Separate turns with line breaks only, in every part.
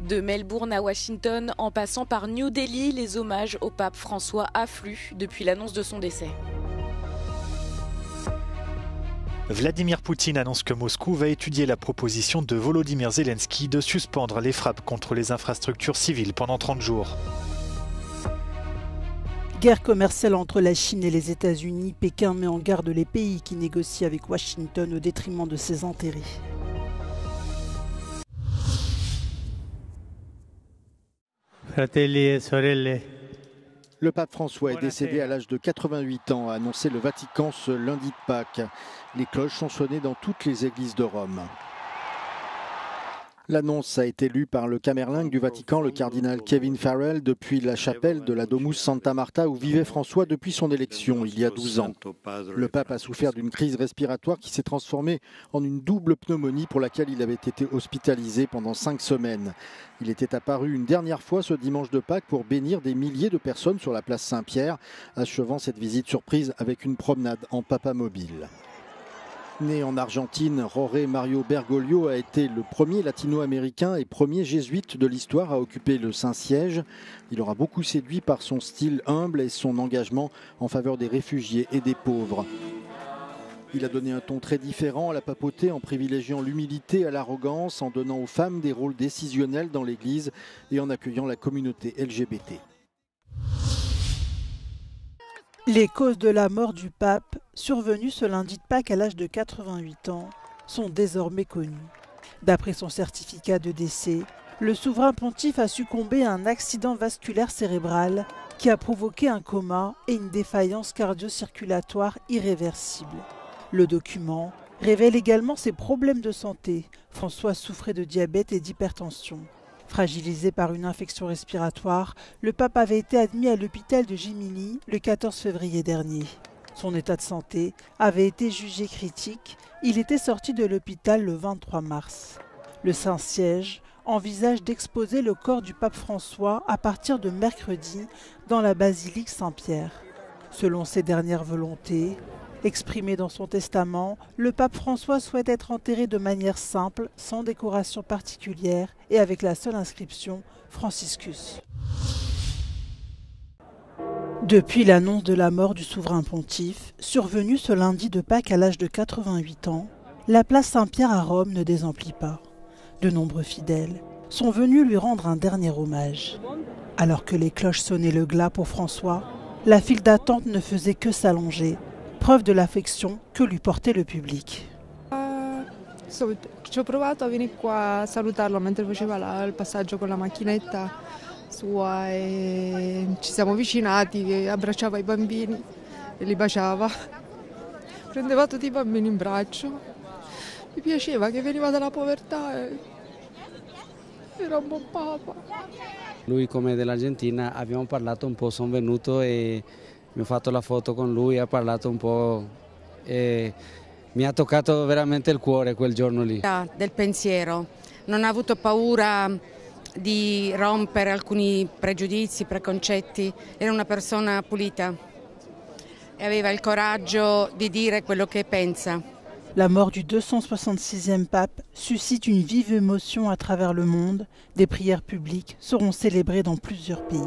De Melbourne à Washington, en passant par New Delhi, les hommages au pape François affluent depuis l'annonce de son décès.
Vladimir Poutine annonce que Moscou va étudier la proposition de Volodymyr Zelensky de suspendre les frappes contre les infrastructures civiles pendant 30 jours.
Guerre commerciale entre la Chine et les États-Unis, Pékin met en garde les pays qui négocient avec Washington au détriment de ses intérêts.
Fratelli e sorelle.
Le pape François est décédé à l'âge de 88 ans, a annoncé le Vatican ce lundi de Pâques. Les cloches sont sonnées dans toutes les églises de Rome. L'annonce a été lue par le camerlingue du Vatican, le cardinal Kevin Farrell, depuis la chapelle de la Domus Santa Marta où vivait François depuis son élection il y a 12 ans. Le pape a souffert d'une crise respiratoire qui s'est transformée en une double pneumonie pour laquelle il avait été hospitalisé pendant 5 semaines. Il était apparu une dernière fois ce dimanche de Pâques pour bénir des milliers de personnes sur la place Saint-Pierre, achevant cette visite surprise avec une promenade en papamobile. Né en Argentine, Jorge Mario Bergoglio a été le premier latino-américain et premier jésuite de l'histoire à occuper le Saint-Siège. Il aura beaucoup séduit par son style humble et son engagement en faveur des réfugiés et des pauvres. Il a donné un ton très différent à la papauté en privilégiant l'humilité à l'arrogance, en donnant aux femmes des rôles décisionnels dans l'Église et en accueillant la communauté LGBT.
Les causes de la mort du pape, survenues ce lundi de Pâques à l'âge de 88 ans, sont désormais connues. D'après son certificat de décès, le souverain pontife a succombé à un accident vasculaire cérébral qui a provoqué un coma et une défaillance cardio-circulatoire irréversible. Le document révèle également ses problèmes de santé. François souffrait de diabète et d'hypertension. Fragilisé par une infection respiratoire, le pape avait été admis à l'hôpital de Jimini le 14 février dernier. Son état de santé avait été jugé critique. Il était sorti de l'hôpital le 23 mars. Le Saint-Siège envisage d'exposer le corps du pape François à partir de mercredi dans la basilique Saint-Pierre. Selon ses dernières volontés, exprimé dans son testament, le pape François souhaite être enterré de manière simple, sans décoration particulière et avec la seule inscription « Franciscus ». Depuis l'annonce de la mort du souverain pontife, survenue ce lundi de Pâques à l'âge de 88 ans, la place Saint-Pierre à Rome ne désemplit pas. De nombreux fidèles sont venus lui rendre un dernier hommage. Alors que les cloches sonnaient le glas pour François, la file d'attente ne faisait que s'allonger, preuve de l'affection que lui portait le public.
Ci ho provato a venire qua a salutarlo mentre faceva il passaggio con la macchinetta sua e ci siamo avvicinati, abbracciava i bambini e li baciava. Prendeva tutti i bambini in braccio. Mi piaceva che veniva dalla povertà e era un buon papa.
Lui come dell'Argentina abbiamo parlato un po', sono venuto e mi ho fatto la foto con lui, ha parlato un po' e mi ha toccato veramente il cuore quel giorno lì.
Del pensiero, non ha avuto paura di rompere alcuni pregiudizi, preconcetti, era una persona pulita e aveva il coraggio di dire quello che pensa.
La mort du 266e pape suscite une vive émotion à travers le monde. Des prières publiques seront célébrées dans plusieurs pays.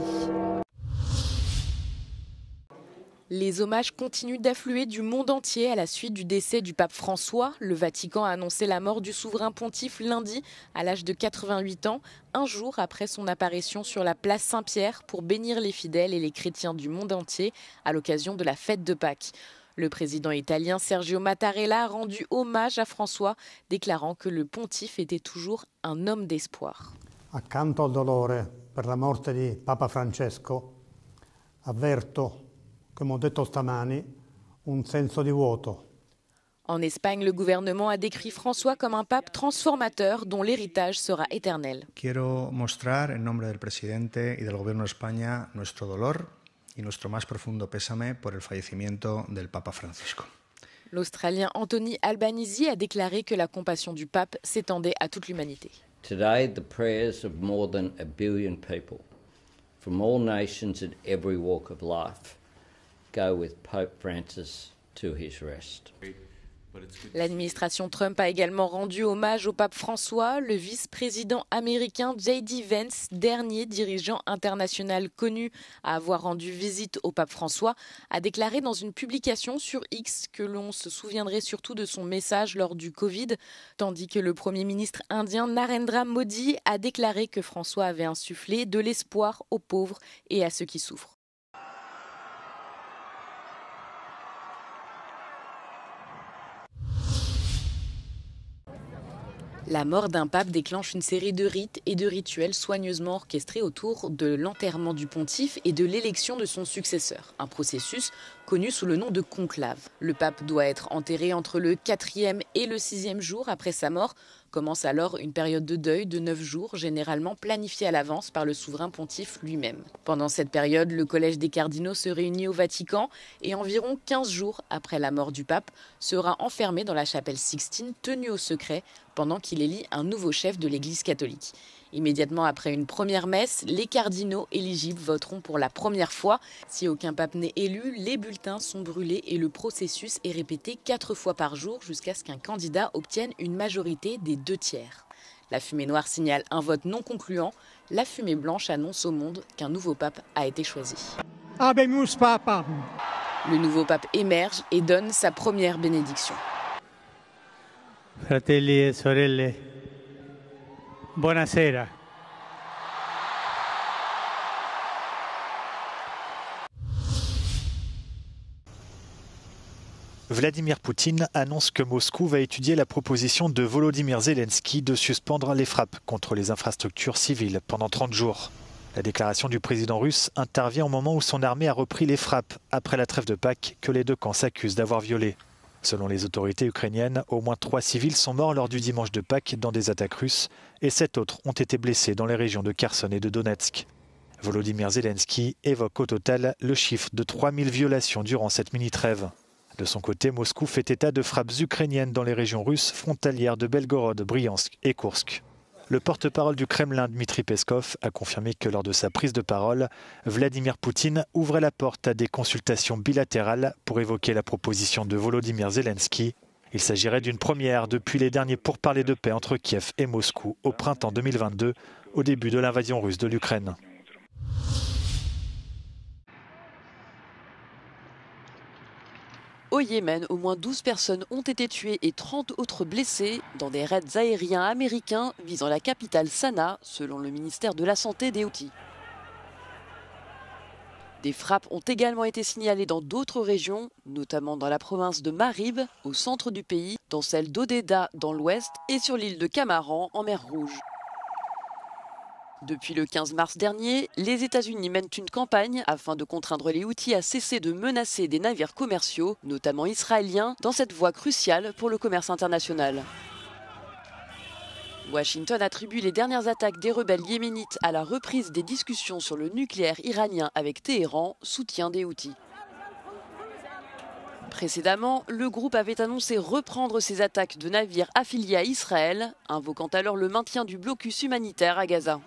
Les hommages continuent d'affluer du monde entier à la suite du décès du pape François. Le Vatican a annoncé la mort du souverain pontife lundi à l'âge de 88 ans, un jour après son apparition sur la place Saint-Pierre pour bénir les fidèles et les chrétiens du monde entier à l'occasion de la fête de Pâques. Le président italien Sergio Mattarella a rendu hommage à François, déclarant que le pontife était toujours un homme d'espoir.
Accanto al dolore per la morte di Papa Francesco, avverto, come ho detto stamani, un senso di vuoto.
En Espagne, le gouvernement a décrit François comme un pape transformateur dont l'héritage sera éternel.
Quiero mostrar en nombre del presidente y del gobierno de España nuestro dolor y nuestro más profundo pésame por el fallecimiento del Papa Francisco.
L'Australien Anthony Albanese a déclaré que la compassion du pape s'étendait à toute l'humanité.
Today, the prayers of more than 1 billion people from all nations and every walk of life go with Pope Francis to his rest.
L'administration Trump a également rendu hommage au pape François. Le vice-président américain J.D. Vance, dernier dirigeant international connu à avoir rendu visite au pape François, a déclaré dans une publication sur X que l'on se souviendrait surtout de son message lors du Covid, tandis que le Premier ministre indien Narendra Modi a déclaré que François avait insufflé de l'espoir aux pauvres et à ceux qui souffrent. La mort d'un pape déclenche une série de rites et de rituels soigneusement orchestrés autour de l'enterrement du pontife et de l'élection de son successeur, un processus connu sous le nom de conclave. Le pape doit être enterré entre le 4e et le 6e jour après sa mort. Commence alors une période de deuil de 9 jours, généralement planifiée à l'avance par le souverain pontife lui-même. Pendant cette période, le collège des cardinaux se réunit au Vatican et environ 15 jours après la mort du pape, sera enfermé dans la chapelle Sixtine, tenue au secret, pendant qu'il élit un nouveau chef de l'Église catholique. Immédiatement après une première messe, les cardinaux éligibles voteront pour la première fois. Si aucun pape n'est élu, les bulletins sont brûlés et le processus est répété 4 fois par jour jusqu'à ce qu'un candidat obtienne une majorité des 2/3. La fumée noire signale un vote non concluant. La fumée blanche annonce au monde qu'un nouveau pape a été choisi.
Habemus Papa.
Le nouveau pape émerge et donne sa première bénédiction.
Fratelli e sorelle, buonasera.
Vladimir Poutine annonce que Moscou va étudier la proposition de Volodymyr Zelensky de suspendre les frappes contre les infrastructures civiles pendant 30 jours. La déclaration du président russe intervient au moment où son armée a repris les frappes après la trêve de Pâques que les deux camps s'accusent d'avoir violées. Selon les autorités ukrainiennes, au moins 3 civils sont morts lors du dimanche de Pâques dans des attaques russes et 7 autres ont été blessés dans les régions de Kherson et de Donetsk. Volodymyr Zelensky évoque au total le chiffre de 3000 violations durant cette mini-trêve. De son côté, Moscou fait état de frappes ukrainiennes dans les régions russes frontalières de Belgorod, Briansk et Koursk. Le porte-parole du Kremlin, Dmitri Peskov, a confirmé que lors de sa prise de parole, Vladimir Poutine ouvrait la porte à des consultations bilatérales pour évoquer la proposition de Volodymyr Zelensky. Il s'agirait d'une première depuis les derniers pourparlers de paix entre Kiev et Moscou au printemps 2022, au début de l'invasion russe de l'Ukraine.
Au Yémen, au moins 12 personnes ont été tuées et 30 autres blessées dans des raids aériens américains visant la capitale Sanaa, selon le ministère de la Santé des Houthis. Des frappes ont également été signalées dans d'autres régions, notamment dans la province de Marib, au centre du pays, dans celle d'Odéda, dans l'ouest, et sur l'île de Camaran, en mer Rouge. Depuis le 15 mars dernier, les États-Unis mènent une campagne afin de contraindre les Houthis à cesser de menacer des navires commerciaux, notamment israéliens, dans cette voie cruciale pour le commerce international. Washington attribue les dernières attaques des rebelles yéménites à la reprise des discussions sur le nucléaire iranien avec Téhéran, soutien des Houthis. Précédemment, le groupe avait annoncé reprendre ses attaques de navires affiliés à Israël, invoquant alors le maintien du blocus humanitaire à Gaza.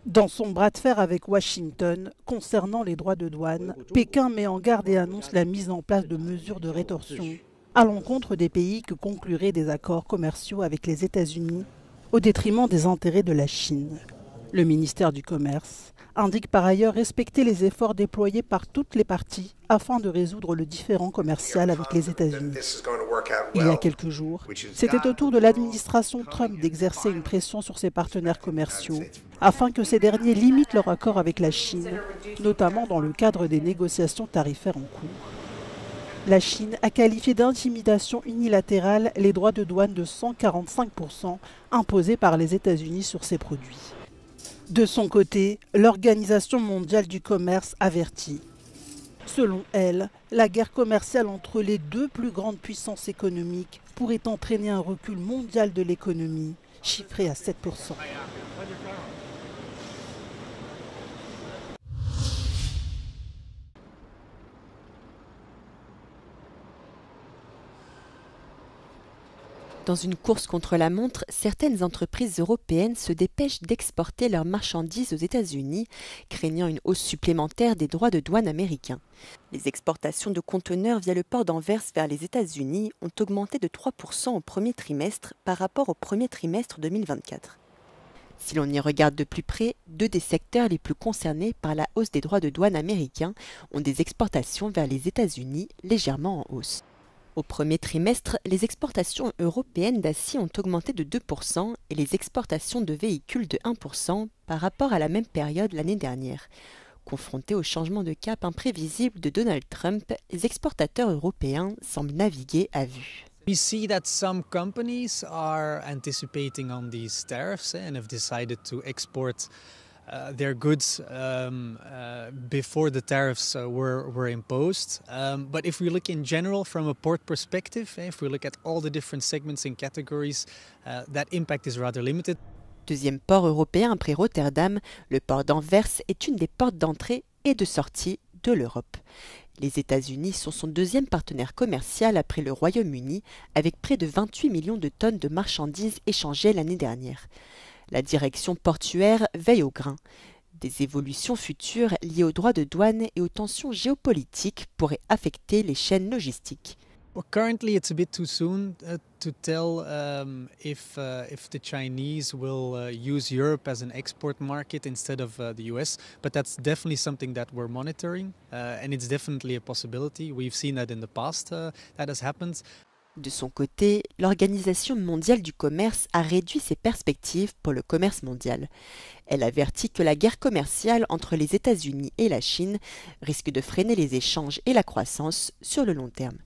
Dans son bras de fer avec Washington concernant les droits de douane, Pékin met en garde et annonce la mise en place de mesures de rétorsion à l'encontre des pays qui concluraient des accords commerciaux avec les États-Unis au détriment des intérêts de la Chine. Le ministère du Commerce indique par ailleurs respecter les efforts déployés par toutes les parties afin de résoudre le différend commercial avec les États-Unis. Il y a quelques jours, c'était au tour de l'administration Trump d'exercer une pression sur ses partenaires commerciaux afin que ces derniers limitent leur accord avec la Chine, notamment dans le cadre des négociations tarifaires en cours. La Chine a qualifié d'intimidation unilatérale les droits de douane de 145% imposés par les États-Unis sur ces produits. De son côté, l'Organisation mondiale du commerce avertit. Selon elle, la guerre commerciale entre les deux plus grandes puissances économiques pourrait entraîner un recul mondial de l'économie, chiffré à 7%.
Dans une course contre la montre, certaines entreprises européennes se dépêchent d'exporter leurs marchandises aux États-Unis, craignant une hausse supplémentaire des droits de douane américains. Les exportations de conteneurs via le port d'Anvers vers les États-Unis ont augmenté de 3% au premier trimestre par rapport au premier trimestre 2024. Si l'on y regarde de plus près, 2 des secteurs les plus concernés par la hausse des droits de douane américains ont des exportations vers les États-Unis légèrement en hausse. Au premier trimestre, les exportations européennes d'acier ont augmenté de 2% et les exportations de véhicules de 1% par rapport à la même période l'année dernière. Confrontés au changement de cap imprévisible de Donald Trump, les exportateurs européens semblent naviguer à vue.
We see that some companies are anticipating on these tariffs and have decided to export their goods before the tariffs were imposed. But if we look in general from a port perspective, if we look at all the different segments and categories, that impact is rather limited.
Deuxième port européen après Rotterdam, le port d'Anvers est une des portes d'entrée et de sortie de l'Europe. Les États-Unis sont son deuxième partenaire commercial après le Royaume-Uni, avec près de 28 millions de tonnes de marchandises échangées l'année dernière. La direction portuaire veille au grain. Des évolutions futures liées aux droits de douane et aux tensions géopolitiques pourraient affecter les chaînes logistiques.
Well, currently, it's a bit too soon to tell if the Chinese will use Europe as an export market instead of the US, but that's definitely something that we're monitoring, and it's definitely a possibility. We've seen that in the past, that has happened.
De son côté, l'Organisation mondiale du commerce a réduit ses perspectives pour le commerce mondial. Elle avertit que la guerre commerciale entre les États-Unis et la Chine risque de freiner les échanges et la croissance sur le long terme.